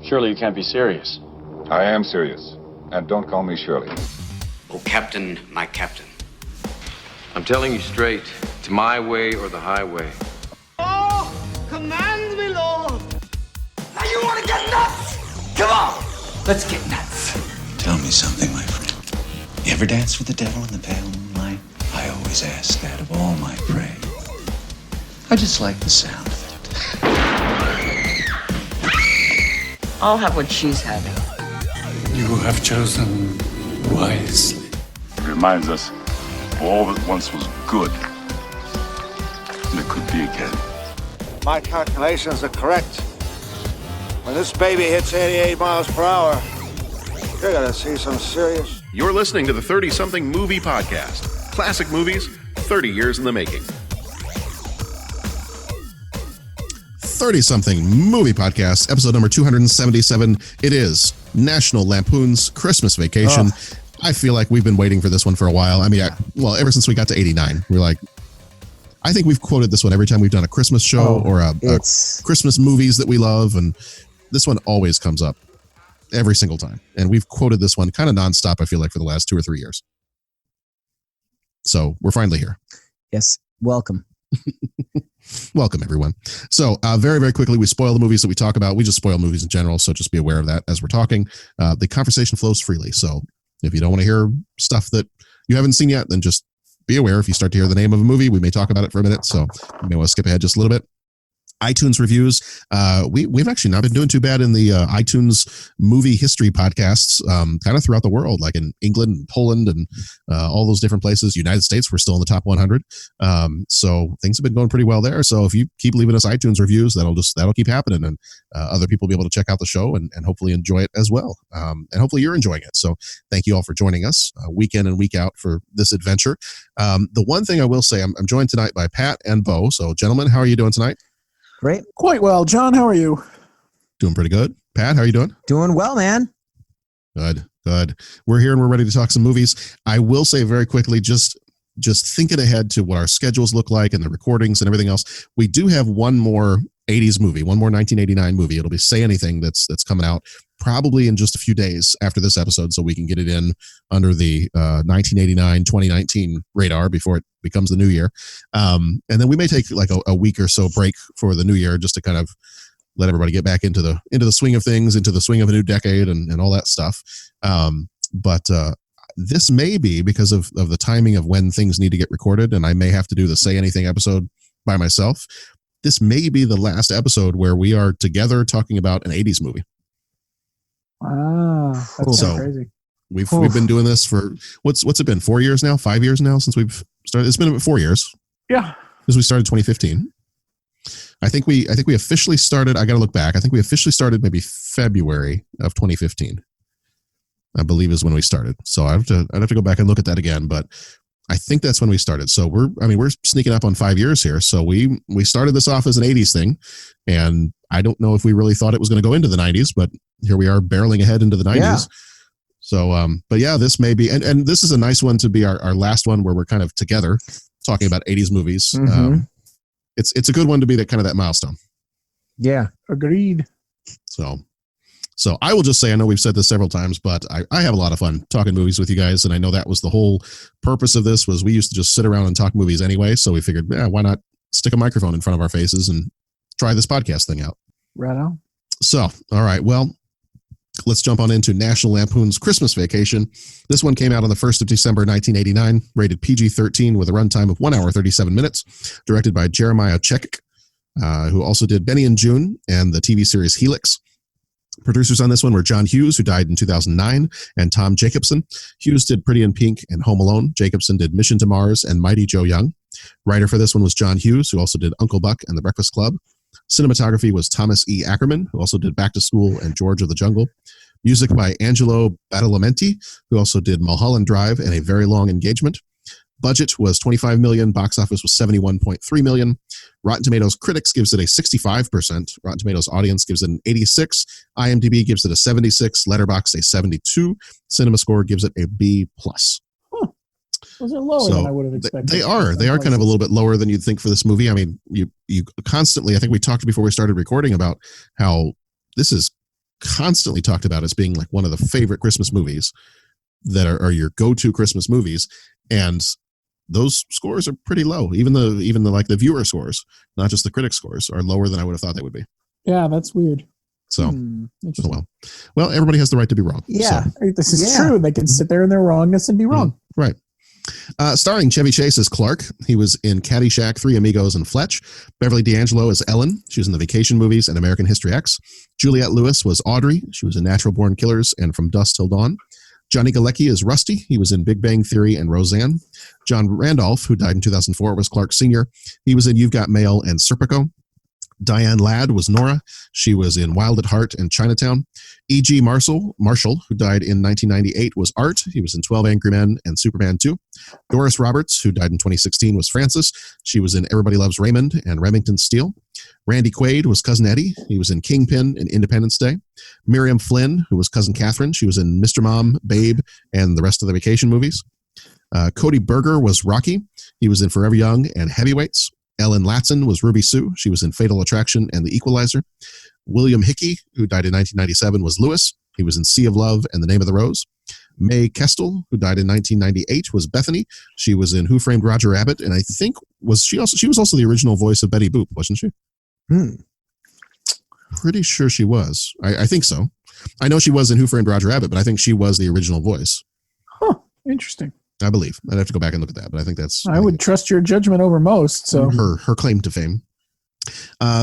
Surely you can't be serious. I am serious. And don't call me Shirley. Oh, Captain, my captain. I'm telling you straight, it's my way or the highway. Oh, command me, Lord. Now you want to get nuts? Come on, let's get nuts. Tell me something, my friend. You ever dance with the devil in the pale moonlight? I always ask that of all my prey. I just like the sound of it. I'll have what she's having. You have chosen wisely. It reminds us of all that once was good. And it could be again. My calculations are correct. When this baby hits 88 miles per hour, you're gonna see some serious... You're listening to the 30-something Movie Podcast. Classic movies, 30 years in the making. 30-something Movie Podcast, episode number 277. It is National Lampoon's Christmas Vacation. I feel like we've been waiting for this one for a while. I mean, ever since we got to 89, we're like, I think we've quoted this one every time we've done a Christmas show or a Christmas movies that we love, and this one always comes up every single time. And we've quoted this one kind of nonstop, I feel like, for the last 2 or 3 years. So we're finally here. Yes, welcome. Welcome, everyone. So very, very quickly, we spoil the movies that we talk about. We just spoil movies in general, so just be aware of that as we're talking. The conversation flows freely, so if you don't want to hear stuff that you haven't seen yet, then just be aware. If you start to hear the name of a movie, we may talk about it for a minute, so you may want to skip ahead just a little bit. iTunes reviews. We've actually not been doing too bad in the iTunes movie history podcasts, kind of throughout the world, like in England and Poland and all those different places. United States, we're still in the top 100. So things have been going pretty well there. So if you keep leaving us iTunes reviews, that'll keep happening, and other people will be able to check out the show and hopefully enjoy it as well. And hopefully you're enjoying it. So thank you all for joining us week in and week out for this adventure. The one thing I will say, I'm joined tonight by Pat and Bo. So gentlemen, how are you doing tonight? Great. Quite well. John, how are you? Doing pretty good. Pat, how are you doing? Doing well, man. Good. We're here and we're ready to talk some movies. I will say very quickly, just thinking ahead to what our schedules look like and the recordings and everything else, we do have one more 80s movie, one more 1989 movie. It'll be Say Anything that's coming out probably in just a few days after this episode, so we can get it in under the 1989-2019 radar before it becomes the new year. And then we may take like a week or so break for the new year just to kind of let everybody get back into the swing of things, into the swing of a new decade and all that stuff. But this may be because of the timing of when things need to get recorded, and I may have to do the Say Anything episode by myself. This may be the last episode where we are together talking about an 80s movie. Wow, that's so crazy. We've been doing this for what's it been? 4 years now? 5 years now since we've started. It's been about 4 years. Yeah, because we started 2015. I think we officially started. I got to look back. I think we officially started maybe February of 2015. I believe is when we started. So I'd have to go back and look at that again, but I think that's when we started. So we're sneaking up on 5 years here. So we started this off as an 80s thing, and I don't know if we really thought it was going to go into the 90s, but here we are barreling ahead into the 90s. Yeah. So, but yeah, this may be, and this is a nice one to be our last one where we're kind of together talking about 80s movies. Mm-hmm. It's a good one to be that milestone. Yeah, agreed. So I will just say, I know we've said this several times, but I have a lot of fun talking movies with you guys. And I know that was the whole purpose of this, was we used to just sit around and talk movies anyway. So we figured, why not stick a microphone in front of our faces and try this podcast thing out. Right on. So, all right, well, let's jump on into National Lampoon's Christmas Vacation. This one came out on the 1st of December, 1989, rated PG-13 with a runtime of 1 hour, 37 minutes, directed by Jeremiah Chekik, who also did Benny and June and the TV series Helix. Producers on this one were John Hughes, who died in 2009, and Tom Jacobson. Hughes did Pretty in Pink and Home Alone. Jacobson did Mission to Mars and Mighty Joe Young. Writer for this one was John Hughes, who also did Uncle Buck and The Breakfast Club. Cinematography was Thomas E. Ackerman, who also did Back to School and George of the Jungle. Music by Angelo Badalamenti, who also did Mulholland Drive and A Very Long Engagement. Budget was $25 million. Box office was $71.3 million. Rotten Tomatoes critics gives it a 65%. Rotten Tomatoes audience gives it an 86. IMDb gives it a 76. Letterboxd a 72. CinemaScore gives it a B+. Those are lower than I would have expected. They are kind of a little bit lower than you'd think for this movie. I mean, you constantly, I think we talked before we started recording about how this is constantly talked about as being like one of the favorite Christmas movies that are your go-to Christmas movies, and those scores are pretty low. Even the viewer scores, not just the critic scores, are lower than I would have thought they would be. Yeah, that's weird. So, well, everybody has the right to be wrong. Yeah, so. this is true. They can sit there in their wrongness and be wrong. Right. Starring Chevy Chase as Clark. He was in Caddyshack, Three Amigos, and Fletch. Beverly D'Angelo as Ellen. She was in the Vacation movies and American History X. Juliette Lewis was Audrey. She was in Natural Born Killers and From Dusk Till Dawn. Johnny Galecki is Rusty. He was in Big Bang Theory and Roseanne. John Randolph, who died in 2004, was Clark Sr. He was in You've Got Mail and Serpico. Diane Ladd was Nora. She was in Wild at Heart and Chinatown. E.G. Marshall, who died in 1998, was Art. He was in 12 Angry Men and Superman 2. Doris Roberts, who died in 2016, was Frances. She was in Everybody Loves Raymond and Remington Steele. Randy Quaid was Cousin Eddie. He was in Kingpin and Independence Day. Miriam Flynn, who was Cousin Catherine. She was in Mr. Mom, Babe, and the rest of the Vacation movies. Cody Berger was Rocky. He was in Forever Young and Heavyweights. Ellen Latson was Ruby Sue. She was in Fatal Attraction and The Equalizer. William Hickey, who died in 1997, was Lewis. He was in Sea of Love and The Name of the Rose. Mae Kestel, who died in 1998, was Bethany. She was in Who Framed Roger Rabbit, and I think she was also the original voice of Betty Boop, wasn't she? Pretty sure she was. I think so. I know she was in Who Framed Roger Rabbit, but I think she was the original voice. Huh. Interesting. I believe. I'd have to go back and look at that, but I think that's... I would trust your judgment over most. So her claim to fame.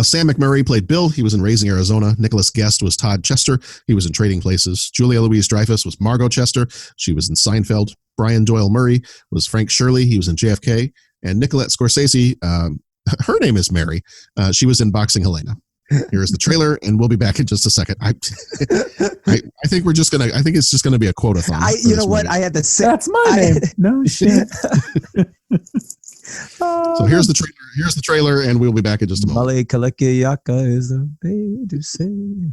Sam McMurray played Bill. He was in Raising Arizona. Nicholas Guest was Todd Chester. He was in Trading Places. Julia Louise-Dreyfus was Margot Chester. She was in Seinfeld. Brian Doyle Murray was Frank Shirley. He was in JFK. And Nicolette Scorsese, her name is Mary. She was in Boxing Helena. Here's the trailer, and we'll be back in just a second. I think we're just gonna. I think it's just gonna be a quote-a-thon. You know what? I had to say that's my name. No shit. So here's the trailer. Here's the trailer, and we'll be back in just a moment. Male Kalekiyaka is the way to say.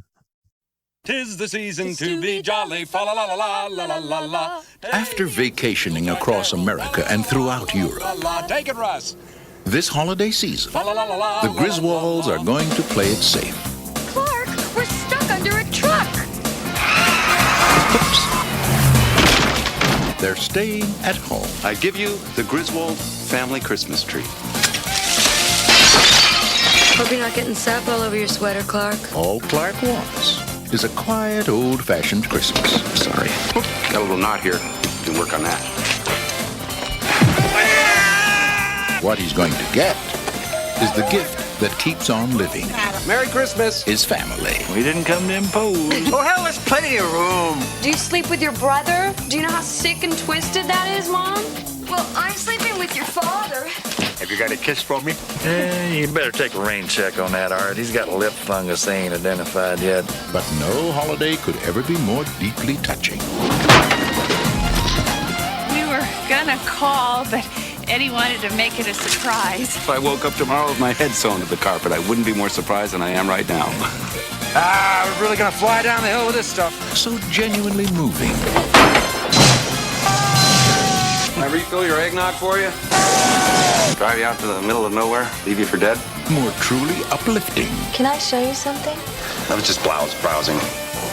'Tis the season to be jolly, fa la la la la la la la. After vacationing across America and throughout Europe, Take it, Russ. this holiday season, the Griswolds are going to play it safe. Clark, we're stuck under a truck. They're staying at home. I give you the Griswold family Christmas tree. Hope you're not getting sap all over your sweater, Clark. All Clark wants is a quiet, old-fashioned Christmas. Sorry. Got a little knot here. You can work on that. What he's going to get is the gift that keeps on living. Merry Christmas. His family. We didn't come to impose. Oh, hell, there's plenty of room. Do you sleep with your brother? Do you know how sick and twisted that is, Mom? Well, I'm sleeping with your father. Have you got a kiss for me? You better take a rain check on that, Art. He's got a lip fungus they ain't identified yet. But no holiday could ever be more deeply touching. We were gonna call, but Eddie wanted to make it a surprise. If I woke up tomorrow with my head sewn to the carpet, I wouldn't be more surprised than I am right now. We're really gonna fly down the hill with this stuff. So genuinely moving. Can I refill your eggnog for you? Drive you out to the middle of nowhere, leave you for dead? More truly uplifting. Can I show you something? I was just browsing.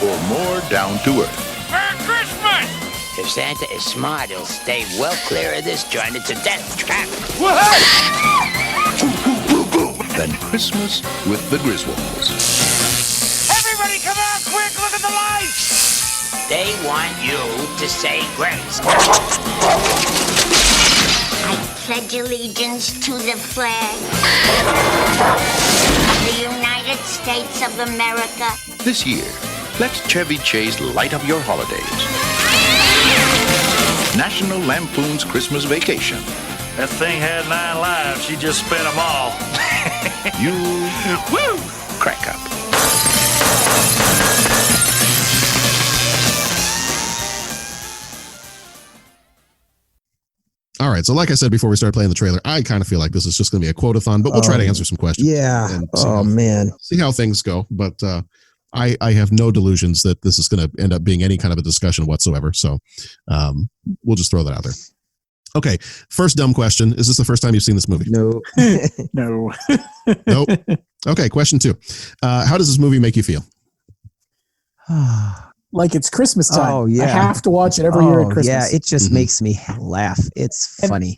Or more down to earth. Merry Christmas! If Santa is smart, he'll stay well clear of this joint. It's a death trap. Than Christmas with the Griswolds. Everybody come out quick, look at the lights! They want you to say grace. I pledge allegiance to the flag of the United States of America. This year, let Chevy Chase light up your holidays. National Lampoon's Christmas Vacation. That thing had 9 lives. She just spent them all. You woo, crack up. All right, so like I said before we started playing the trailer, I kind of feel like this is just going to be a quote-a-thon, but we'll try to answer some questions. Yeah. And see how things go. But I have no delusions that this is going to end up being any kind of a discussion whatsoever. So we'll just throw that out there. Okay, first dumb question. Is this the first time you've seen this movie? No. No. Nope. Okay, question 2. How does this movie make you feel? Like it's Christmas time. Oh, yeah. I have to watch it every year at Christmas. Yeah, it just makes me laugh. It's funny.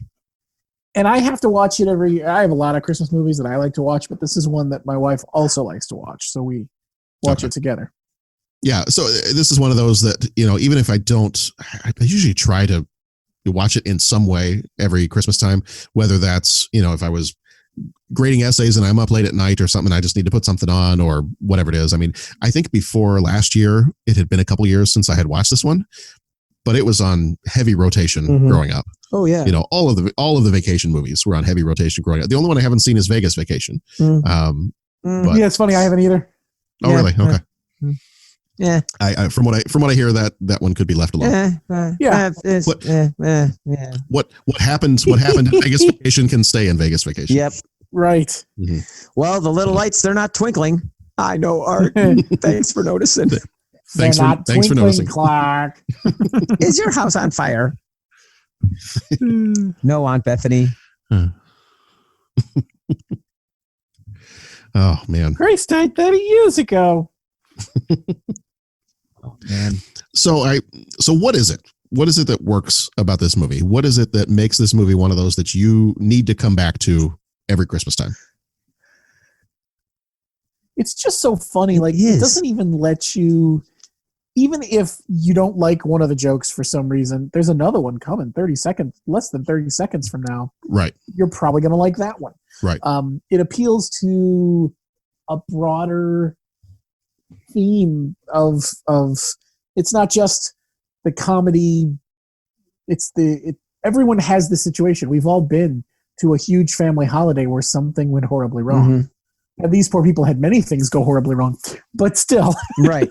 And I have to watch it every year. I have a lot of Christmas movies that I like to watch, but this is one that my wife also likes to watch. So we watch it together. Yeah. So this is one of those that, even if I don't, I usually try to watch it in some way every Christmas time, whether that's, if I was grading essays and I'm up late at night or something, I just need to put something on or whatever it is. I mean, I think before last year, it had been a couple years since I had watched this one, but it was on heavy rotation growing up. Oh yeah. All of the vacation movies were on heavy rotation growing up. The only one I haven't seen is Vegas Vacation. But, yeah, it's funny. I haven't either. Oh, really? Okay. Yeah. I from what I hear, that one could be left alone. What happened in Vegas Vacation can stay in Vegas Vacation. Yep. Right. Well, the little lights, they're not twinkling. I know, Art. Thanks for noticing. Thanks for noticing, Clark. Is your house on fire? No, Aunt Bethany. Oh man. Grace died 30 years ago. Oh man. So what is it? What is it that works about this movie? What is it that makes this movie one of those that you need to come back to every Christmas time? It's just so funny. It doesn't even let you, even if you don't like one of the jokes for some reason, there's another one coming less than 30 seconds from now. Right. You're probably going to like that one. Right. It appeals to a broader theme of it's not just the comedy. Everyone has this situation. We've all been to a huge family holiday where something went horribly wrong. And these poor people had many things go horribly wrong, but still. Right.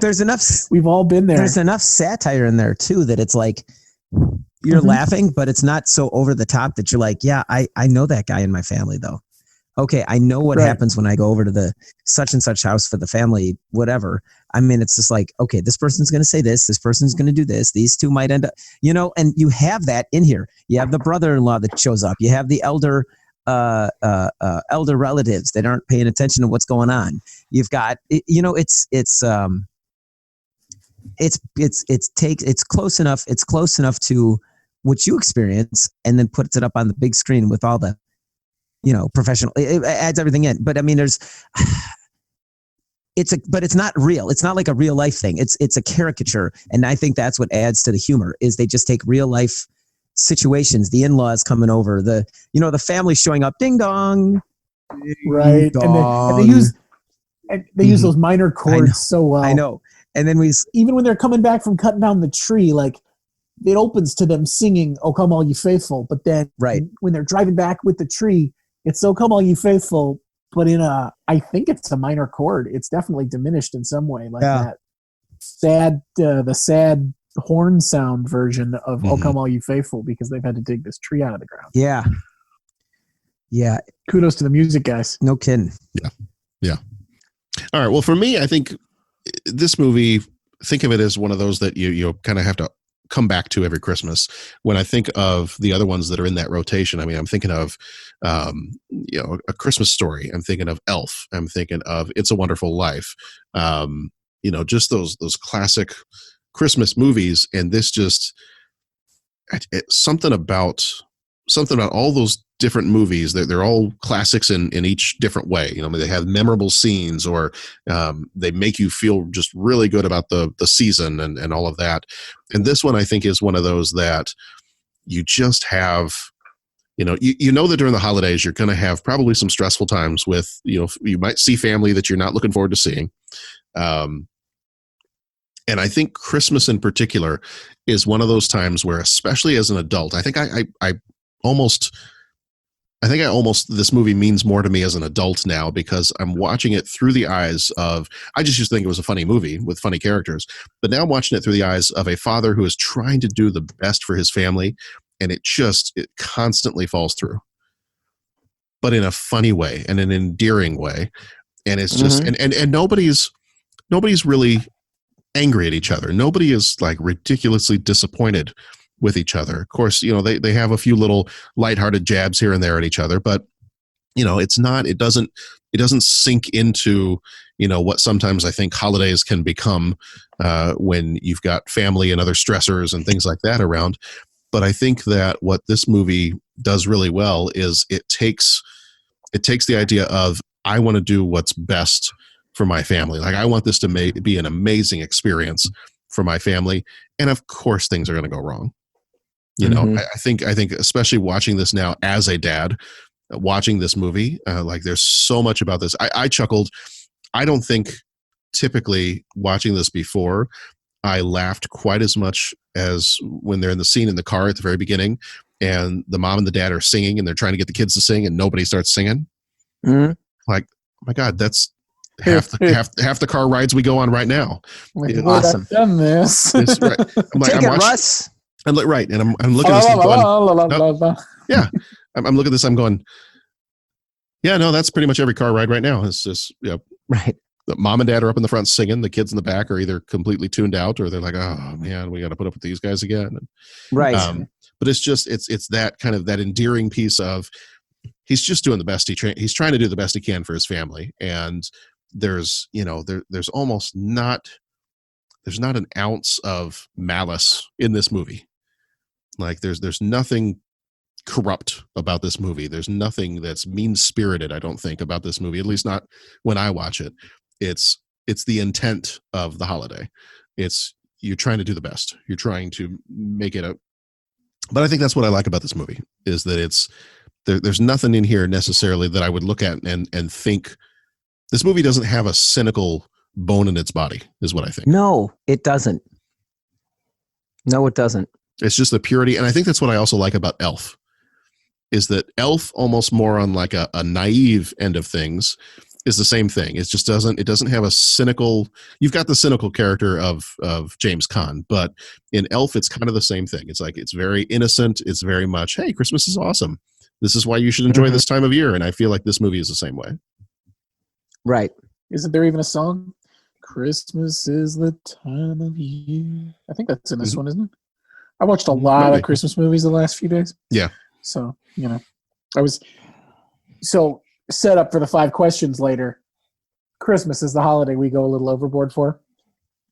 There's enough. We've all been there. There's enough satire in there too that it's like you're laughing, but it's not so over the top that you're like, yeah, I know that guy in my family though. Okay, I know what happens when I go over to the such and such house for the family, whatever. I mean, it's just like, okay, this person's going to say this person's going to do this. These two might end up, and you have that in here. You have the brother-in-law that shows up. You have the elder relatives that aren't paying attention to what's going on. You've got, it's close enough. It's close enough to what you experience, and then puts it up on the big screen with all the, professional. It adds everything in. But I mean, but it's not real. It's not like a real life thing. It's a caricature, and I think that's what adds to the humor. Is they just take real life situations, the in-laws coming over, the family showing up, ding dong, right, and they use those minor chords so well. I know. And then even when they're coming back from cutting down the tree, like it opens to them singing "Oh Come All You Faithful," but then when they're driving back with the tree, it's "Oh Come All You Faithful," but I think it's a minor chord. It's definitely diminished in some way, like that the sad horn sound version of "Oh Come All You Faithful," because they've had to dig this tree out of the ground. Yeah. Kudos to the music guys. No kidding. Yeah. All right. Well, for me, I think this movie, think of it as one of those that you kind of have to come back to every Christmas. When I think of the other ones that are in that rotation, I mean, I'm thinking of, A Christmas Story. I'm thinking of Elf. I'm thinking of It's a Wonderful Life. Just those classic Christmas movies. And this just something about all those different movies. They're all classics in each different way. They have memorable scenes, or they make you feel just really good about the season and all of that. And this one, I think, is one of those that you just have, that during the holidays, you're going to have probably some stressful times with, you might see family that you're not looking forward to seeing. And I think Christmas in particular is one of those times where, especially as an adult, I think this movie means more to me as an adult now, because I'm watching it through the eyes of, I just used to think it was a funny movie with funny characters, but now I'm watching it through the eyes of a father who is trying to do the best for his family, and it constantly falls through, but in a funny way and an endearing way. And it's just, and nobody's really angry at each other. Nobody is like ridiculously disappointed with each other. Of course, they have a few little lighthearted jabs here and there at each other, but it doesn't sink into, what sometimes I think holidays can become when you've got family and other stressors and things like that around. But I think that what this movie does really well is it takes the idea of, I want to do what's best for my family. Like, I want this to be an amazing experience for my family. And of course things are going to go wrong. I think especially watching this now as a dad, watching this movie, like, there's so much about this. I chuckled. I don't think typically watching this before I laughed quite as much as when they're in the scene in the car at the very beginning and the mom and the dad are singing and they're trying to get the kids to sing and nobody starts singing. Mm-hmm. Like, oh my God, that's half the car rides we go on right now. Awesome. I've done this. It's right. I'm like, Take it, Russ. I'm like, right. And I'm looking at this and going, yeah, I'm looking at this. I'm going, yeah, no, that's pretty much every car ride right now. It's just, right. The mom and dad are up in the front singing. The kids in the back are either completely tuned out or they're like, oh man, we got to put up with these guys again. Right. But it's just, it's that kind of that endearing piece of, he's just doing the best he's trying to do the best he can for his family. And there's, there's almost there's not an ounce of malice in this movie. Like, there's nothing corrupt about this movie. There's nothing that's mean-spirited, I don't think, about this movie, at least not when I watch it. It's the intent of the holiday. It's, you're trying to do the best. You're trying to make it but I think that's what I like about this movie, is that there's nothing in here necessarily that I would look at and think, this movie doesn't have a cynical bone in its body, is what I think. No, it doesn't. No, it doesn't. It's just the purity. And I think that's what I also like about Elf, is that Elf, almost more on like a naive end of things, is the same thing. It just doesn't have a cynical, you've got the cynical character of James Caan, but in Elf, it's kind of the same thing. It's like, it's very innocent. It's very much, hey, Christmas is awesome. This is why you should enjoy this time of year. And I feel like this movie is the same way. Right. Isn't there even a song? Christmas is the time of year. I think that's in this one, isn't it? I watched a lot of Christmas movies the last few days. Yeah. So, I was set up for the 5 questions later. Christmas is the holiday we go a little overboard for.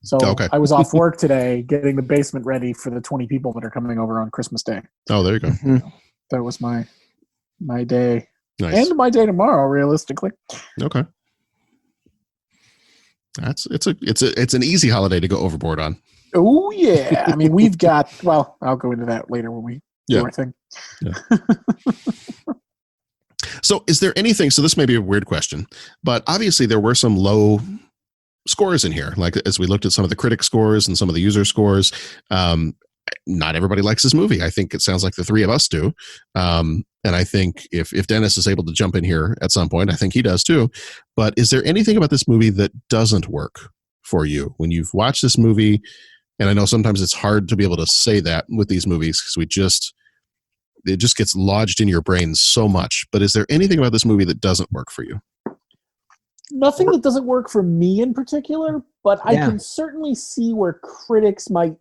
So I was off work today getting the basement ready for the 20 people that are coming over on Christmas Day. Oh, there you go. That was my day. Nice. And my day tomorrow, realistically. Okay. It's an easy holiday to go overboard on. Oh yeah. I mean, we've got, well, I'll go into that later when we do our thing. Yeah. So is there anything, so this may be a weird question, but obviously there were some low scores in here. Like, as we looked at some of the critic scores and some of the user scores, not everybody likes this movie. I think it sounds like the 3 of us do. And I think if Dennis is able to jump in here at some point, I think he does too. But is there anything about this movie that doesn't work for you when you've watched this movie? And I know sometimes it's hard to be able to say that with these movies because it just gets lodged in your brain so much. But is there anything about this movie that doesn't work for you? Nothing that doesn't work for me in particular, but I can certainly see where critics might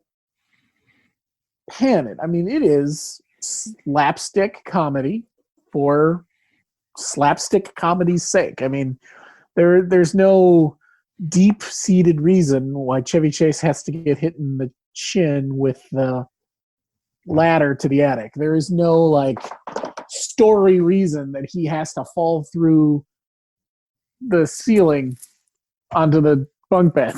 pan it. I mean, it is slapstick comedy for slapstick comedy's sake. I mean, there's no deep-seated reason why Chevy Chase has to get hit in the chin with the ladder to the attic. There is no like story reason that he has to fall through the ceiling onto the bunk bed,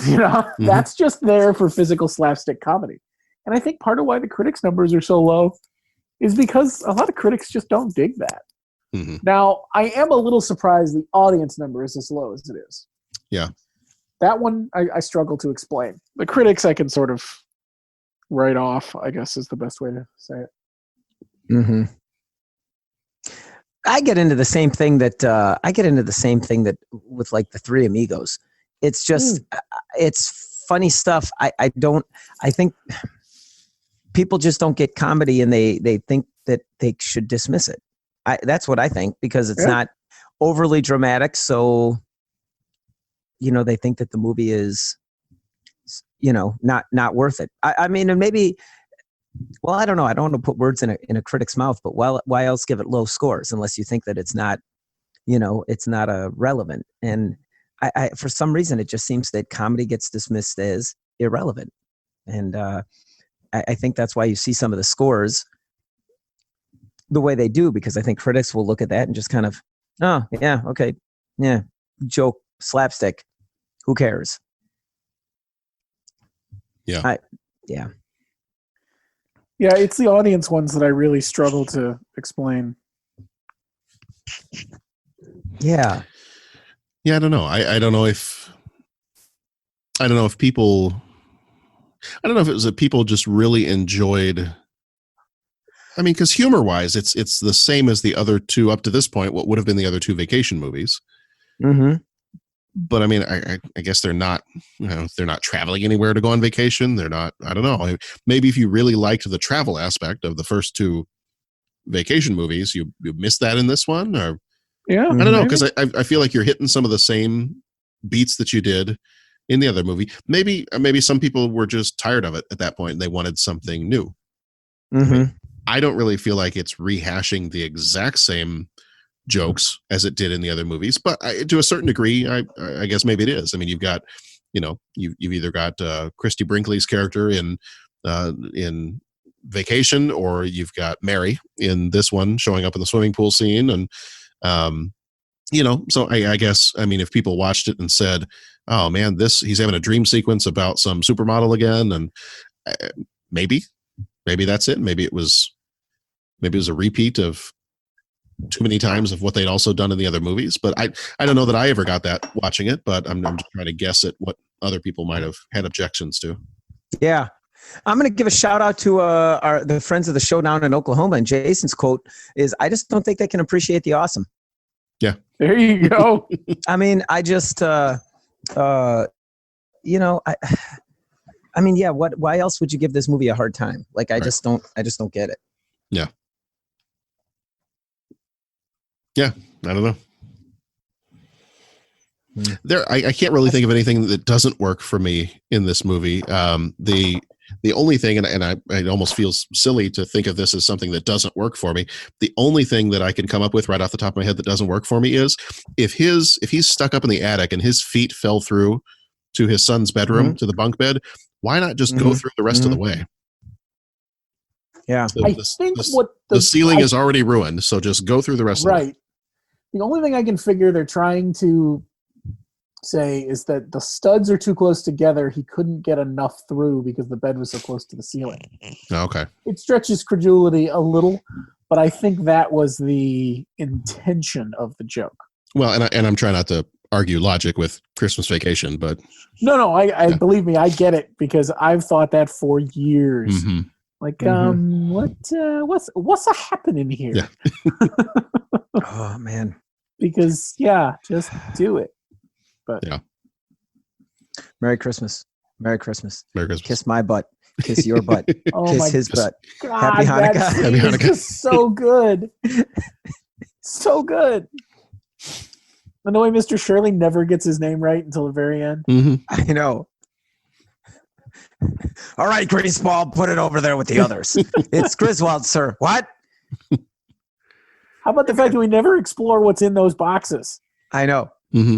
That's just there for physical slapstick comedy. And I think part of why the critics numbers are so low is because a lot of critics just don't dig that. Now, I am a little surprised the audience number is as low as it is. Yeah. That one I struggle to explain. The critics I can sort of write off, I guess is the best way to say it. I get into the same thing that with like the Three Amigos. It's just it's funny stuff. I think people just don't get comedy and they think that they should dismiss it. That's what I think, because it's not overly dramatic. So, they think that the movie is, not worth it. I mean, and maybe, well, I don't know. I don't want to put words in a critic's mouth, but why else give it low scores unless you think that it's not it's not relevant. And I for some reason, it just seems that comedy gets dismissed as irrelevant. And I think that's why you see some of the scores the way they do, because I think critics will look at that and just kind of, oh, yeah, okay, yeah, joke, slapstick, who cares? Yeah. Yeah, it's the audience ones that I really struggle to explain. Yeah. Yeah, I don't know. I don't know if people, I don't know if it was that people just really enjoyed, I mean, because humor-wise, it's the same as the other two up to this point, what would have been the other two vacation movies. Mm-hmm. But I mean, I guess they're not, they're not traveling anywhere to go on vacation. They're not, I don't know. Maybe if you really liked the travel aspect of the first two vacation movies, you missed that in this one, or yeah, I don't know, because I feel like you're hitting some of the same beats that you did in the other movie. Maybe some people were just tired of it at that point and they wanted something new. Mm-hmm. I mean, I don't really feel like it's rehashing the exact same jokes as it did in the other movies, but to a certain degree, I guess maybe it is. I mean, you've got, you've either got Christy Brinkley's character in Vacation, or you've got Mary in this one showing up in the swimming pool scene, and so I guess, I mean, if people watched it and said, "Oh man, he's having a dream sequence about some supermodel again," and maybe that's it. Maybe it was a repeat of too many times of what they'd also done in the other movies. But I don't know that I ever got that watching it, but I'm just trying to guess at what other people might have had objections to. Yeah. I'm going to give a shout out to the friends of the show down in Oklahoma. And Jason's quote is, "I just don't think they can appreciate the awesome." Yeah. There you go. I mean, I just, I mean, yeah, why else would you give this movie a hard time? Like, I just don't get it. Yeah. Yeah, I don't know. I can't really think of anything that doesn't work for me in this movie. The only thing, and I almost feels silly to think of this as something that doesn't work for me. The only thing that I can come up with right off the top of my head that doesn't work for me is if he's stuck up in the attic and his feet fell through to his son's bedroom, to the bunk bed, why not just go through the rest of the way? Yeah. The ceiling is already ruined, so just go through the rest of the way. The only thing I can figure they're trying to say is that the studs are too close together. He couldn't get enough through because the bed was so close to the ceiling. Okay. It stretches credulity a little, but I think that was the intention of the joke. Well, and I'm trying not to argue logic with Christmas Vacation, but no, I believe me, I get it, because I've thought that for years. Mm-hmm. Like, what's happening here? Yeah. Oh man. Because just do it. But yeah. Merry Christmas. Merry Christmas. Merry Christmas. Kiss my butt. Kiss your butt. Kiss his butt. God, Happy Hanukkah. Happy Hanukkah. Just so good. So good. And the way Mr. Shirley never gets his name right until the very end. Mm-hmm. I know. All right, Griswold, put it over there with the others. It's Griswold, sir. What? How about the fact that we never explore what's in those boxes? I know. Mm-hmm.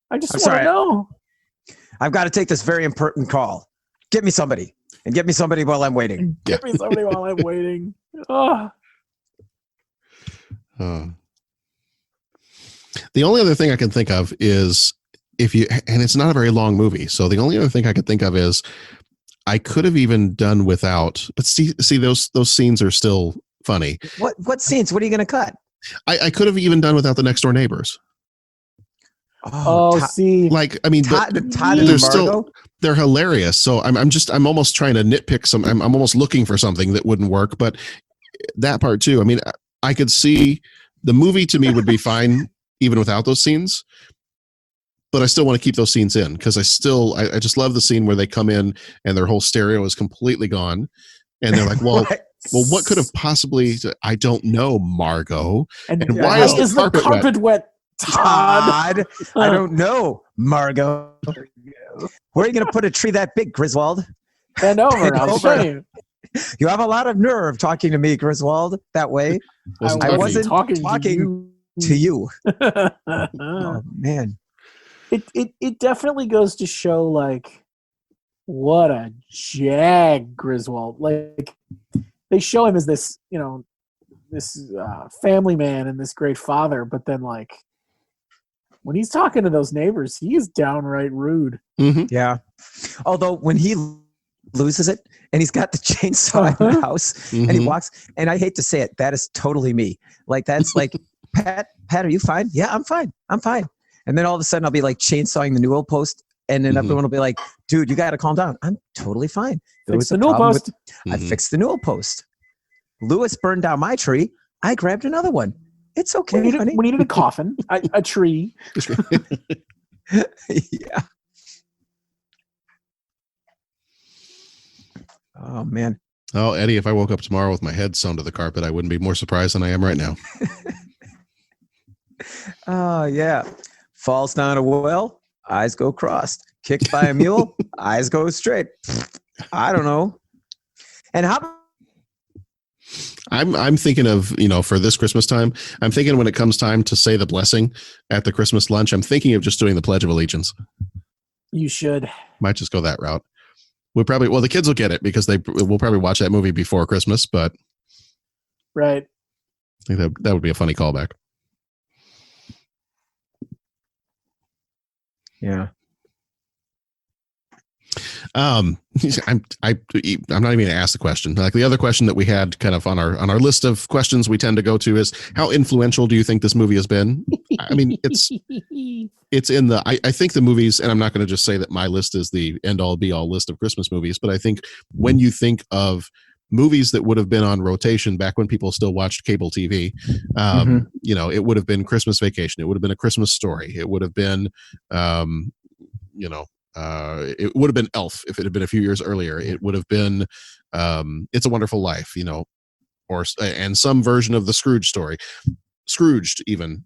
I just want to know. I've got to take this very important call. Get me somebody. And get me somebody while I'm waiting. Get me somebody while I'm waiting. Oh. The only other thing I can think of is and it's not a very long movie, so the only other thing I could think of is I could have even done without, but see those scenes are still funny. What scenes? What are you going to cut? I could have even done without the next door neighbors. See, like, I mean, Todd and they're hilarious. So I'm almost trying to nitpick some. I'm almost looking for something that wouldn't work, but that part too. I mean, I could see the movie to me would be fine even without those scenes, but I still want to keep those scenes in because I just love the scene where they come in and their whole stereo is completely gone, and they're like, well. Well, what could have possibly? I don't know, Margot. And why is the carpet wet? Todd. I don't know, Margot. Where are you going to put a tree that big, Griswold? Bend over. I'll show you. You have a lot of nerve talking to me, Griswold, that way. I wasn't talking to you. to you. Oh man. It definitely goes to show like what a jag Griswold. Like they show him as this, this family man and this great father, but then like when he's talking to those neighbors, he is downright rude. Mm-hmm. Yeah. Although when he loses it and he's got the chainsaw in the house and he walks, and I hate to say it, that is totally me. Like that's like, Pat, are you fine? Yeah, I'm fine. And then all of a sudden I'll be like chainsawing the newel post, and then everyone will be like, dude, you got to calm down. I'm totally fine. Fix the newel post. I fixed the newel post. Lewis burned down my tree. I grabbed another one. It's okay, honey. We needed a coffin, a tree. Yeah. Oh, man. Oh, Eddie, if I woke up tomorrow with my head sewn to the carpet, I wouldn't be more surprised than I am right now. Oh, yeah. Falls down a well, eyes go crossed. Kicked by a mule, eyes go straight. I don't know. And how... I'm thinking of, for this Christmas time, I'm thinking when it comes time to say the blessing at the Christmas lunch, I'm thinking of just doing the Pledge of Allegiance. You should. Might just go that route. The kids will get it because we'll probably watch that movie before Christmas, but right. I think that would be a funny callback. Yeah. I'm not even going to ask the question. Like the other question that we had kind of on our list of questions we tend to go to is, how influential do you think this movie has been? I mean, it's in the, I think the movies, and I'm not going to just say that my list is the end all be all list of Christmas movies, but I think when you think of movies that would have been on rotation back when people still watched cable TV, it would have been Christmas Vacation. It would have been A Christmas Story. It would have been, it would have been Elf if it had been a few years earlier. It would have been It's a Wonderful Life, and some version of the Scrooged even.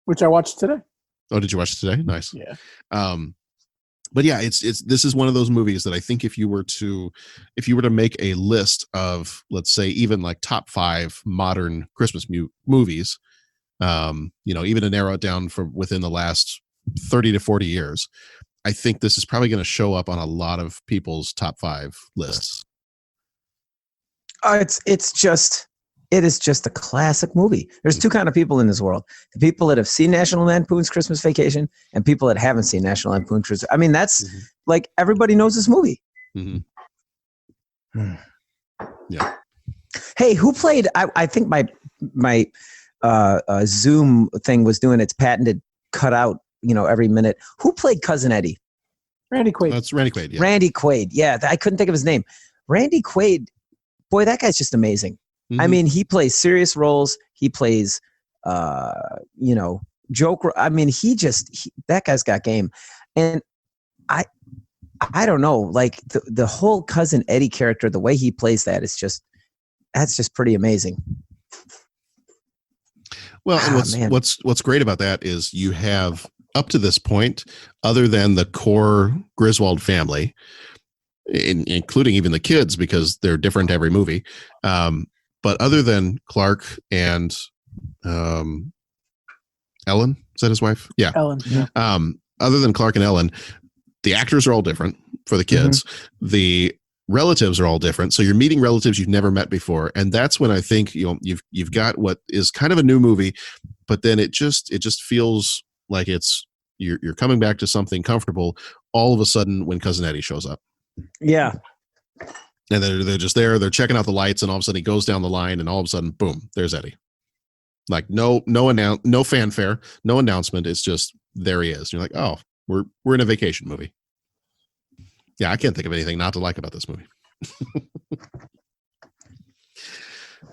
Which I watched today. Oh, did you watch it today? Nice. Yeah. But yeah, this is one of those movies that I think if you were to make a list of, let's say, even like top 5 modern Christmas movies, even to narrow it down from within the last 30 to 40 years, I think this is probably going to show up on a lot of people's top 5 lists. It is just a classic movie. There's two kind of people in this world: the people that have seen National Lampoon's Christmas Vacation and people that haven't seen National Lampoon's Christmas. I mean, that's like everybody knows this movie. Mm-hmm. Yeah. Hey, who played? I think my Zoom thing was doing its patented cutout. Every minute. Who played Cousin Eddie? Randy Quaid. That's Randy Quaid. Yeah. Randy Quaid. Yeah, I couldn't think of his name. Randy Quaid. Boy, that guy's just amazing. Mm-hmm. I mean, he plays serious roles. He plays, joke. I mean, that guy's got game. And I don't know, like the whole Cousin Eddie character, the way he plays that's just pretty amazing. Well, and what's great about that is you have, up to this point, other than the core Griswold family, including even the kids because they're different every movie, but other than Clark and Ellen, is that his wife? Yeah, Ellen. Yeah. Other than Clark and Ellen, the actors are all different for the kids. Mm-hmm. The relatives are all different, so you're meeting relatives you've never met before, and that's when I think you've got what is kind of a new movie, but then it just feels like you're coming back to something comfortable all of a sudden when Cousin Eddie shows up. Yeah. And they're just there, they're checking out the lights, and all of a sudden he goes down the line, and all of a sudden, boom, there's Eddie. Like no fanfare, no announcement. It's just there he is. You're like, oh, we're in a vacation movie. Yeah, I can't think of anything not to like about this movie.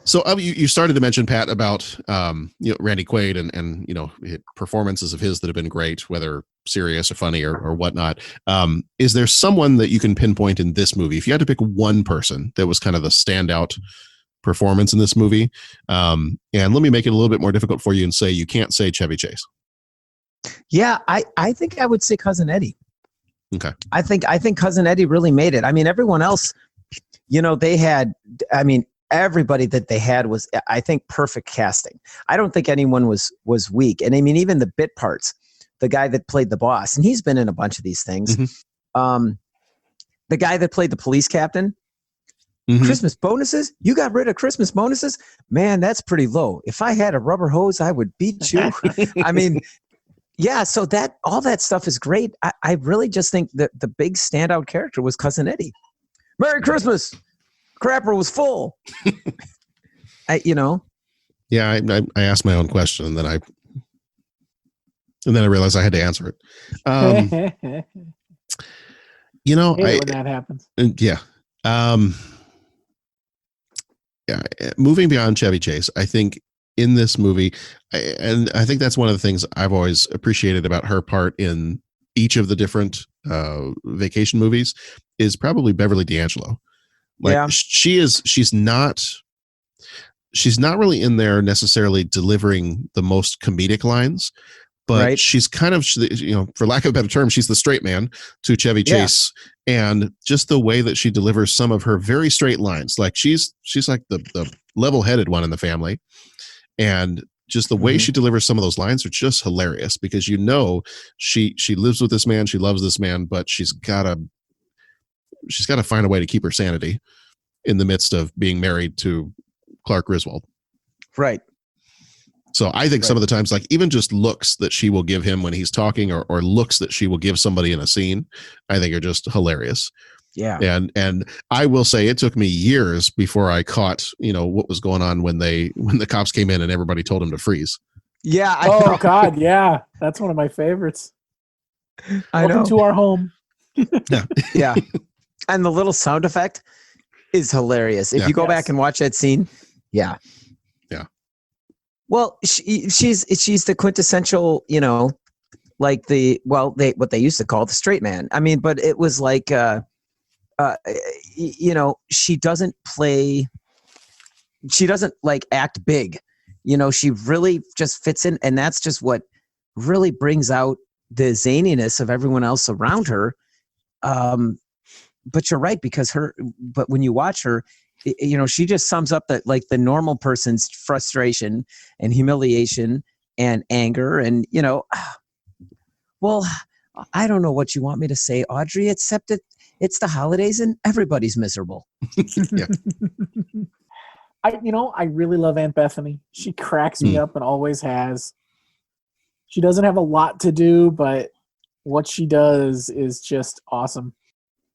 So you started to mention, Pat, about Randy Quaid and performances of his that have been great, whether serious or funny or whatnot. Is there someone that you can pinpoint in this movie? If you had to pick one person that was kind of the standout performance in this movie, and let me make it a little bit more difficult for you and say you can't say Chevy Chase. Yeah, I think I would say Cousin Eddie. Okay. I think Cousin Eddie really made it. I mean, everyone else, they had, everybody that they had was, I think, perfect casting. I don't think anyone was weak. And I mean, even the bit parts, the guy that played the boss, and he's been in a bunch of these things. The guy that played the police captain, Christmas bonuses? You got rid of Christmas bonuses? Man, that's pretty low. If I had a rubber hose, I would beat you. I mean, yeah, so that all that stuff is great. I really just think that the big standout character was Cousin Eddie. Merry Christmas. Crapper was full. Yeah, I asked my own question, and then I realized I had to answer it. Hate when that happens. Yeah. Moving beyond Chevy Chase, I think in this movie, and I think that's one of the things I've always appreciated about her part in each of the different vacation movies, is probably Beverly D'Angelo. Like, she's not really in there necessarily delivering the most comedic lines, but she's kind of, for lack of a better term, she's the straight man to Chevy Chase, and just the way that she delivers some of her very straight lines, like she's like the level-headed one in the family, and just the way she delivers some of those lines are just hilarious, because she lives with this man, she loves this man, but she's got to find a way to keep her sanity in the midst of being married to Clark Griswold. Right. So I think some of the times, like even just looks that she will give him when he's talking, or looks that she will give somebody in a scene, I think are just hilarious. Yeah. And I will say it took me years before I caught, what was going on when the cops came in and everybody told him to freeze. Yeah. Oh God. Yeah. That's one of my favorites. Welcome to our home. Yeah. And the little sound effect is hilarious. If you go back and watch that scene. Yeah. Yeah. Well, she's the quintessential, like what they used to call the straight man. I mean, but it was like, she doesn't like act big, she really just fits in. And that's just what really brings out the zaniness of everyone else around her. But you're right, but when you watch her, she just sums up the normal person's frustration and humiliation and anger. And, well, I don't know what you want me to say, Audrey, except that it's the holidays and everybody's miserable. Yeah. I really love Aunt Bethany. She cracks me up and always has. She doesn't have a lot to do, but what she does is just awesome.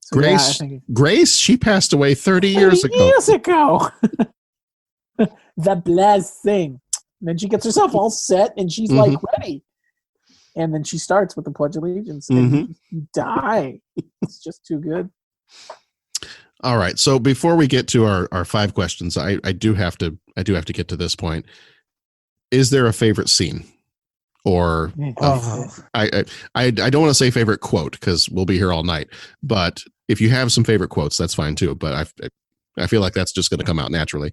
So, Grace, she passed away 30 years ago. The blessing. And then she gets herself all set and she's like ready. And then she starts with the Pledge of Allegiance and you die. It's just too good. All right. So before we get to our 5 questions, I do have to get to this point. Is there a favorite scene? Or I don't want to say favorite quote, because we'll be here all night. But if you have some favorite quotes, that's fine too. But I feel like that's just going to come out naturally.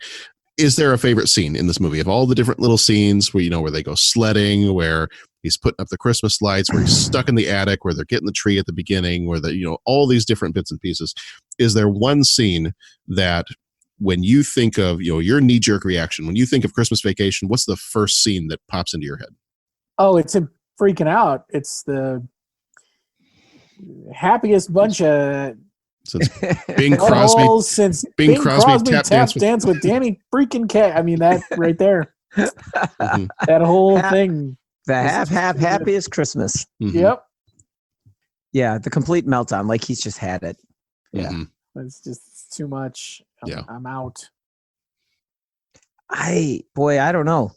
Is there a favorite scene in this movie of all the different little scenes where where they go sledding, where he's putting up the Christmas lights, where he's stuck in the attic, where they're getting the tree at the beginning, where all these different bits and pieces? Is there one scene that when you think of your knee-jerk reaction, when you think of Christmas Vacation, what's the first scene that pops into your head? Oh, it's him freaking out. It's the happiest bunch of since Bing Crosby tap dance with Danny freaking Kaye. I mean, that right there. That whole thing. The happiest Christmas. Yep. Yeah, the complete meltdown. Like he's just had it. Yeah. It's just too much. I'm out. I don't know.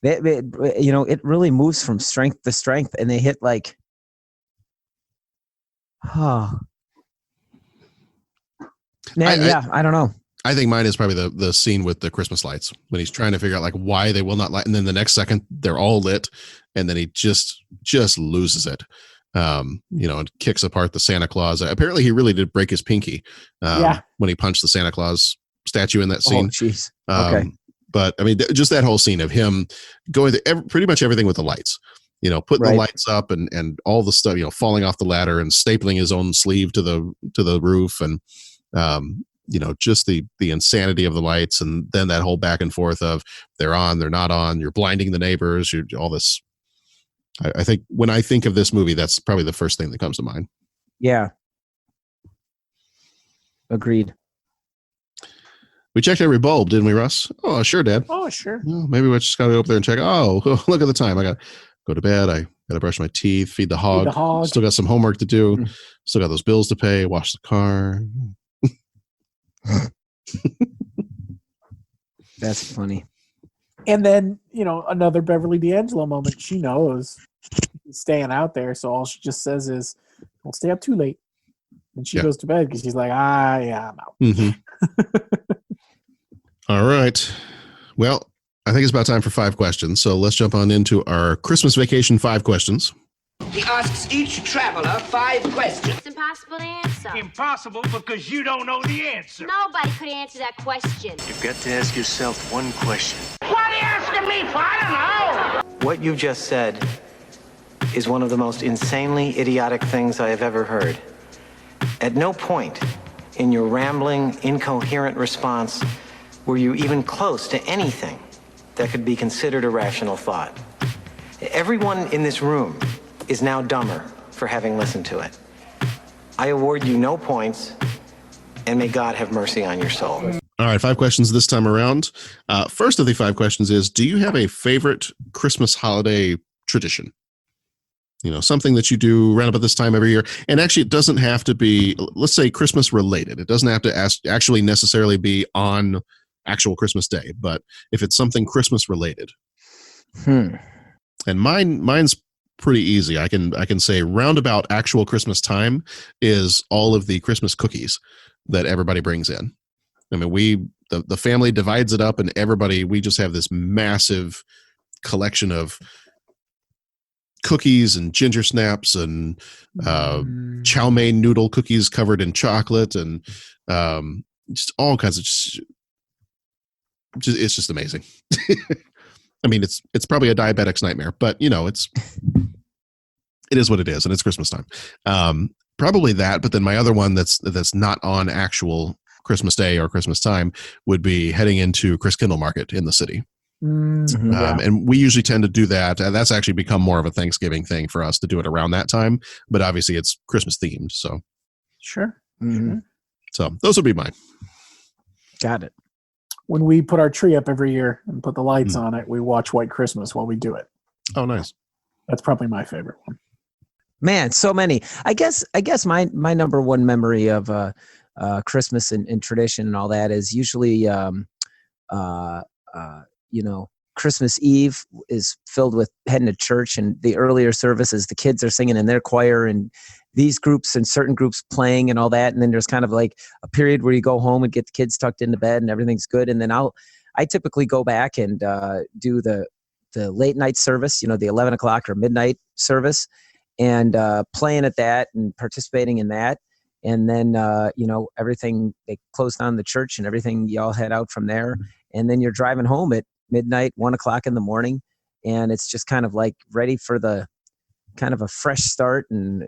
It really moves from strength to strength, and they hit like, I don't know. I think mine is probably the scene with the Christmas lights when he's trying to figure out like why they will not light, and then the next second they're all lit, and then he just loses it. And kicks apart the Santa Claus. Apparently, he really did break his pinky when he punched the Santa Claus statue in that scene. Oh, jeez. Okay. But I mean, just that whole scene of him going to pretty much everything with the lights, putting the lights up and all the stuff, falling off the ladder and stapling his own sleeve to the roof. And just the insanity of the lights, and then that whole back and forth of they're on, they're not on, you're blinding the neighbors, you're all this. I think when I think of this movie, that's probably the first thing that comes to mind. Yeah. Agreed. We checked every bulb, didn't we, Russ? Oh, sure, Dad. Oh, sure. Well, maybe we just got to go up there and check. Oh, look at the time. I got to go to bed. I got to brush my teeth, feed the hog. Still got some homework to do. Still got those bills to pay, wash the car. That's funny. And then, another Beverly D'Angelo moment. She knows he's staying out there, so all she just says is, "Don't stay up too late." And she goes to bed because she's like, yeah, I'm out. Mm-hmm. All right. Well, I think it's about time for 5 questions. So let's jump on into our Christmas vacation 5 questions. He asks each traveler 5 questions. It's impossible to answer. Impossible because you don't know the answer. Nobody could answer that question. You've got to ask yourself one question. What are you asking me for? I don't know. What you just said is one of the most insanely idiotic things I have ever heard. At no point in your rambling, incoherent response were you even close to anything that could be considered a rational thought. Everyone in this room is now dumber for having listened to it. I award you no points, and may God have mercy on your soul. All right, 5 questions this time around. First of the 5 questions is, do you have a favorite Christmas holiday tradition? Something that you do around about this time every year. And actually, it doesn't have to be, let's say, Christmas related. It doesn't have to actually necessarily be on actual Christmas Day. But if it's something Christmas related. And mine's pretty easy. I can say roundabout actual Christmas time is all of the Christmas cookies that everybody brings in. I mean, the family divides it up, and we just have this massive collection of cookies and ginger snaps and chow mein noodle cookies covered in chocolate and just all kinds of it's just amazing. I mean, it's probably a diabetic's nightmare, but it is what it is, and it's Christmas time. Probably that, but then my other one that's not on actual Christmas Day or Christmas time would be heading into Christkindl Market in the city. And we usually tend to do that. That's actually become more of a Thanksgiving thing for us to do it around that time, but obviously it's Christmas themed. So sure. So those would be mine. Got it. When we put our tree up every year and put the lights on it, we watch White Christmas while we do it. Oh, nice. That's probably my favorite one. Man, so many. I guess my number one memory of Christmas and tradition and all that is usually Christmas Eve is filled with heading to church, and the earlier services, the kids are singing in their choir and these groups and certain groups playing and all that. And then there's kind of like a period where you go home and get the kids tucked into bed and everything's good. And then I typically go back and do the late night service, the 11 o'clock or midnight service, and playing at that and participating in that. And then, everything, they close down the church and everything, y'all head out from there. And then you're driving home at midnight, 1 o'clock in the morning. And it's just kind of like ready for the kind of a fresh start and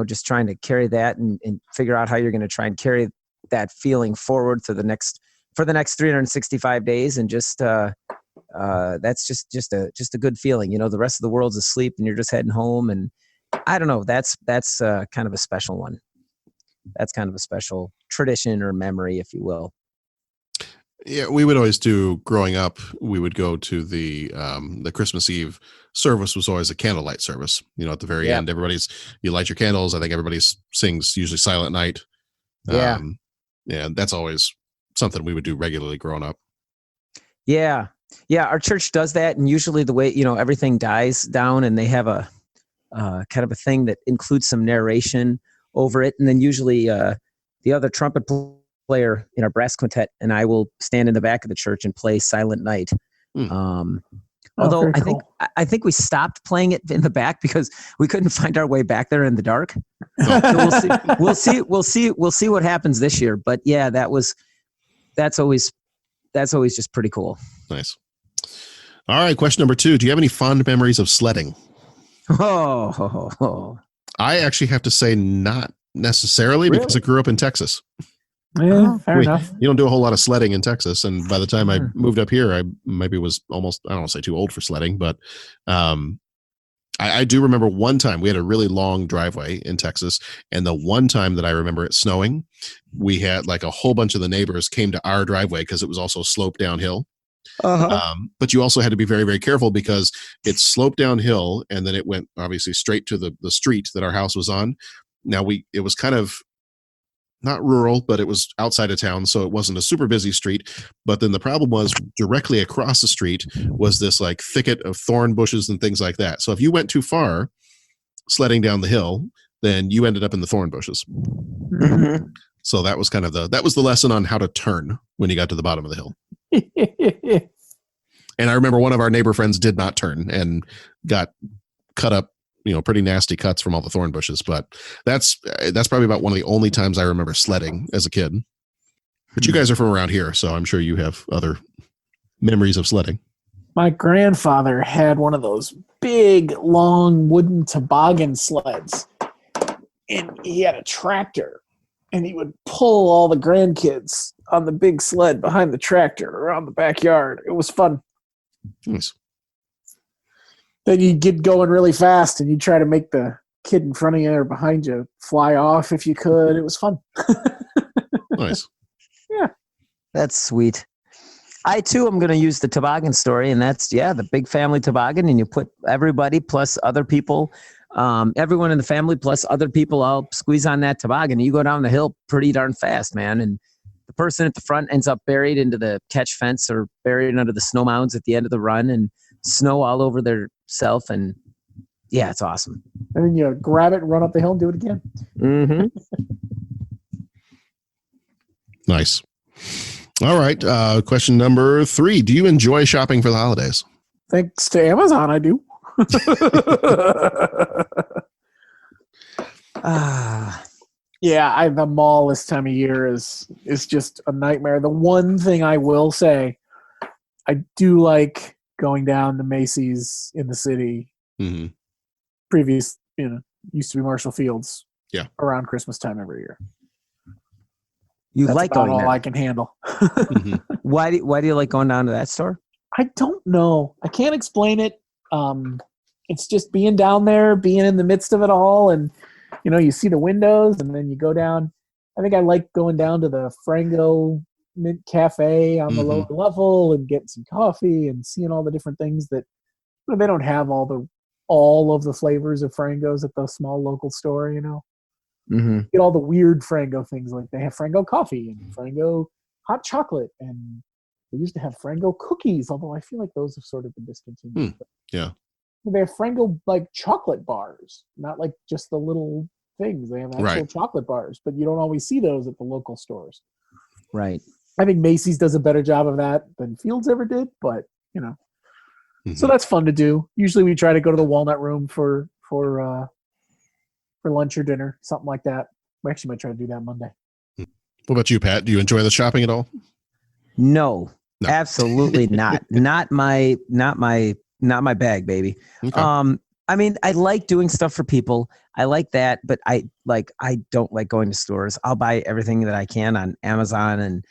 just trying to carry that and figure out how you're going to try and carry that feeling forward for the next 365 days. And just, that's just a good feeling. The rest of the world's asleep and you're just heading home. And I don't know, that's kind of a special one. That's kind of a special tradition or memory, if you will. Yeah, we would always do, growing up, we would go to the Christmas Eve service was always a candlelight service. At the very end, you light your candles. I think everybody sings usually Silent Night. Yeah, that's always something we would do regularly growing up. Yeah. Our church does that. And usually the way, everything dies down and they have a kind of a thing that includes some narration over it. And then usually the other trumpet player in our brass quintet and I will stand in the back of the church and play Silent Night. Although I think we stopped playing it in the back because we couldn't find our way back there in the dark. So we'll see what happens this year. But yeah, that's always just pretty cool. Nice. All right. Question number 2. Do you have any fond memories of sledding? Oh. I actually have to say not necessarily, because I grew up in Texas. Yeah, fair enough. You don't do a whole lot of sledding in Texas, and by the time I moved up here, I maybe was almost, I don't want to say too old for sledding, but I do remember one time we had a really long driveway in Texas, and the one time that I remember it snowing, we had like a whole bunch of the neighbors came to our driveway because it was also sloped downhill. But you also had to be very, very careful because it sloped downhill, and then it went obviously straight to the street that our house was on. Now it was kind of not rural, but it was outside of town, so it wasn't a super busy street. But then the problem was directly across the street was this like thicket of thorn bushes and things like that. So if you went too far sledding down the hill, then you ended up in the thorn bushes. Mm-hmm. So that was kind of that was the lesson on how to turn when you got to the bottom of the hill. And I remember one of our neighbor friends did not turn and got cut up, pretty nasty cuts from all the thorn bushes. But that's probably about one of the only times I remember sledding as a kid. But you guys are from around here, so I'm sure you have other memories of sledding. My grandfather had one of those big, long wooden toboggan sleds, and he had a tractor, and he would pull all the grandkids on the big sled behind the tractor around the backyard. It was fun. Nice. Then you'd get going really fast, and you'd try to make the kid in front of you or behind you fly off if you could. It was fun. Nice. Yeah. That's sweet. I, too, am going to use the toboggan story, and that's, the big family toboggan, and you put everybody plus other people, everyone in the family plus other people all squeeze on that toboggan, and you go down the hill pretty darn fast, man, and the person at the front ends up buried into the catch fence or buried under the snow mounds at the end of the run, and snow all over their self, and it's awesome. And then you grab it and run up the hill and do it again. Mm-hmm. Nice. All right. Question number 3. Do you enjoy shopping for the holidays? Thanks to Amazon, I do. The mall this time of year is just a nightmare. The one thing I will say, I do like going down to Macy's in the city. Mm-hmm. Previous, used to be Marshall Fields. Yeah. Around Christmas time every year. That's like about going all there. I can handle. Mm-hmm. Why do you like going down to that store? I don't know. I can't explain it. It's just being down there, being in the midst of it all, and you see the windows, and then you go down. I think I like going down to the Frango Mint Cafe on the lower level and getting some coffee and seeing all the different things that they don't have all of the flavors of Frangos at the small local store. Mm-hmm. Get all the weird Frango things, like they have Frango coffee and Frango hot chocolate, and they used to have Frango cookies, although I feel like those have sort of been discontinued. Yeah. They have Frango like chocolate bars, not like just the little things. They have actual chocolate bars, but you don't always see those at the local stores. Right. I think Macy's does a better job of that than Fields ever did, but so that's fun to do. Usually we try to go to the Walnut Room for lunch or dinner, something like that. We actually might try to do that Monday. What about you, Pat? Do you enjoy the shopping at all? No. Absolutely not. Not my bag, baby. Okay. I mean, I like doing stuff for people. I like that, but I don't like going to stores. I'll buy everything that I can on Amazon, and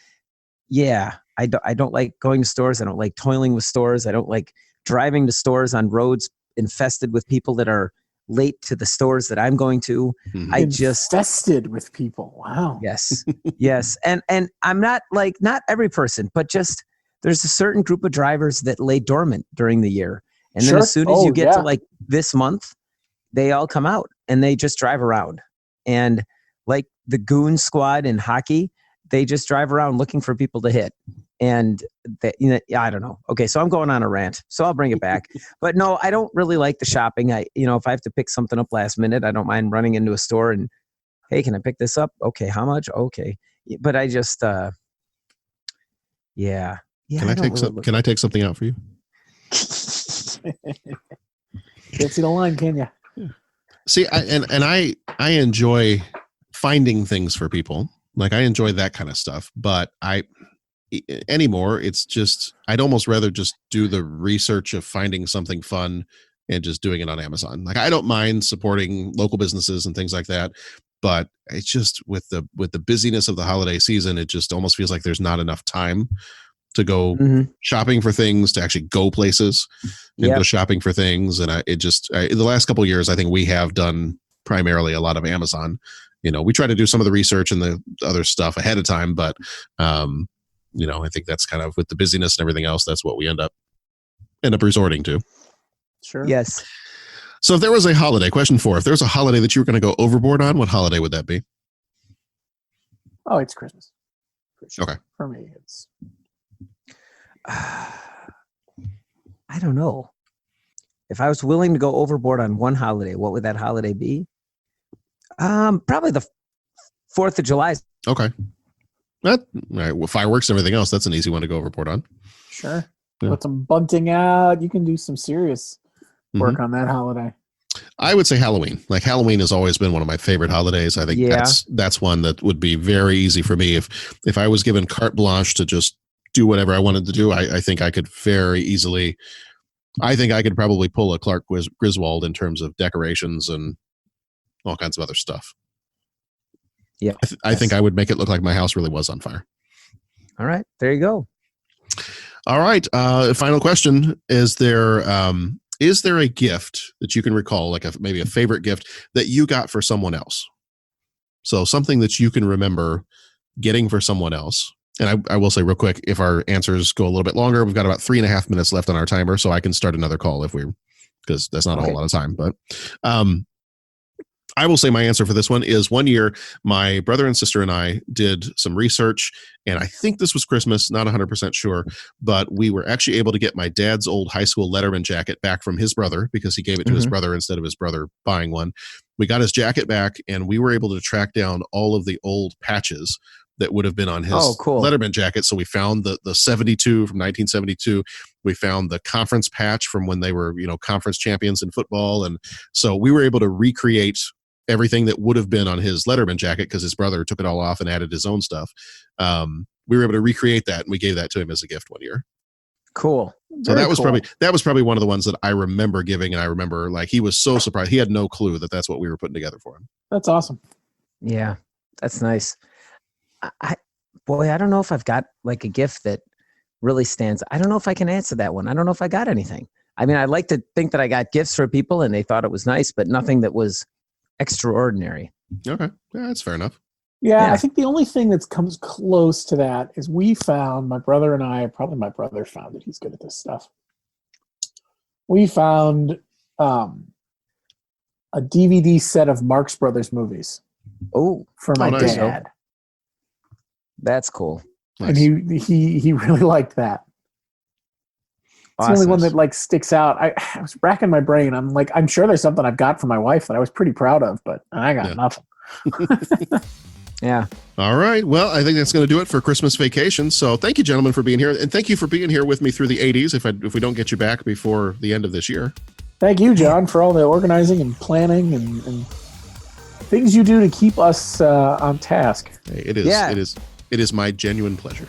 I don't like going to stores. I don't like toiling with stores. I don't like driving to stores on roads infested with people that are late to the stores that I'm going to. Mm-hmm. I just infested with people. Wow. Yes. Yes. And I'm not every person, but just there's a certain group of drivers that lay dormant during the year. And then as soon as you get to like this month, they all come out and they just drive around. And like the goon squad in hockey, they just drive around looking for people to hit. And I don't know. Okay, so I'm going on a rant, so I'll bring it back. But no, I don't really like the shopping. If I have to pick something up last minute, I don't mind running into a store and, hey, can I pick this up? Okay, how much? Okay. But I just, Can I take something out for you? Can't see the line, can you? Yeah. See, I enjoy finding things for people. Like I enjoy that kind of stuff, but anymore, it's just, I'd almost rather just do the research of finding something fun and just doing it on Amazon. Like I don't mind supporting local businesses and things like that, but it's just with the busyness of the holiday season, it just almost feels like there's not enough time to go shopping for things, to actually go places and go shopping for things. And in the last couple of years, I think we have done primarily a lot of Amazon. We try to do some of the research and the other stuff ahead of time, but I think that's kind of with the busyness and everything else, that's what we end up resorting to. Sure. Yes. So if there was a holiday, question 4, if there was a holiday that you were going to go overboard on, what holiday would that be? Oh, it's Christmas. Okay. For me, it's. I don't know. If I was willing to go overboard on one holiday, what would that holiday be? Probably the 4th of July. Okay. Right. Well, fireworks and everything else, that's an easy one to go overboard on. Sure. Yeah. Put some bunting out. You can do some serious work on that holiday. I would say Halloween. Like Halloween has always been one of my favorite holidays. I think that's one that would be very easy for me. If I was given carte blanche to just do whatever I wanted to do, I think I could very easily, I think I could probably pull a Clark Griswold in terms of decorations and all kinds of other stuff. Yeah. I think I would make it look like my house really was on fire. All right. There you go. All right. Final question. Is there a gift that you can recall, like maybe a favorite gift that you got for someone else? So something that you can remember getting for someone else. And I will say real quick, if our answers go a little bit longer, we've got about 3.5 minutes left on our timer, so I can start another call because that's not a whole lot of time. But I will say my answer for this one is one year, my brother and sister and I did some research, and I think this was Christmas, not 100% sure, but we were actually able to get my dad's old high school Letterman jacket back from his brother because he gave it to his brother instead of his brother buying one. We got his jacket back, and we were able to track down all of the old patches that would have been on his Letterman jacket. So we found the 72 from 1972. We found the conference patch from when they were, conference champions in football. And so we were able to recreate everything that would have been on his Letterman jacket because his brother took it all off and added his own stuff. We were able to recreate that, and we gave that to him as a gift one year. Cool. So that was probably one of the ones that I remember giving, and I remember he was so surprised. He had no clue that that's what we were putting together for him. That's awesome. Yeah, that's nice. I don't know if I've got a gift that really stands. I don't know if I can answer that one. I don't know if I got anything. I mean, I like to think that I got gifts for people and they thought it was nice, but nothing that was extraordinary. Okay. Yeah, that's fair enough. Yeah, I think the only thing that comes close to that is we found, my brother and I, probably my brother found it. He's good at this stuff. We found a DVD set of Marx Brothers movies. Oh, for my dad. That's cool. Nice. And he really liked that. It's the only one that sticks out. I was racking my brain. I'm sure there's something I've got for my wife that I was pretty proud of, but I got nothing. Yeah. All right. Well, I think that's going to do it for Christmas Vacation. So thank you, gentlemen, for being here. And thank you for being here with me through the 80s if we don't get you back before the end of this year. Thank you, John, for all the organizing and planning and things you do to keep us on task. Hey, it is. Yeah. It is my genuine pleasure.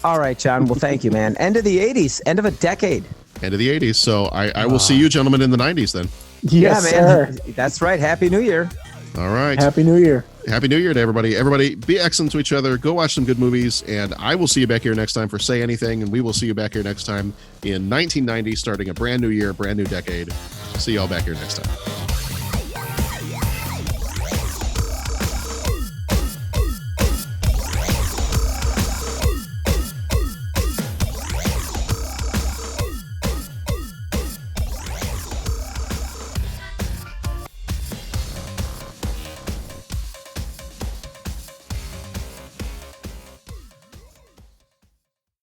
All right, John. Well, thank you, man. End of the 80s. End of a decade. End of the 80s. So I will see you gentlemen in the 90s then. Yes, yeah, man. Sir. That's right. Happy New Year. All right. Happy New Year. Happy New Year to everybody. Everybody be excellent to each other. Go watch some good movies. And I will see you back here next time for Say Anything. And we will see you back here next time in 1990, starting a brand new year, brand new decade. See y'all back here next time.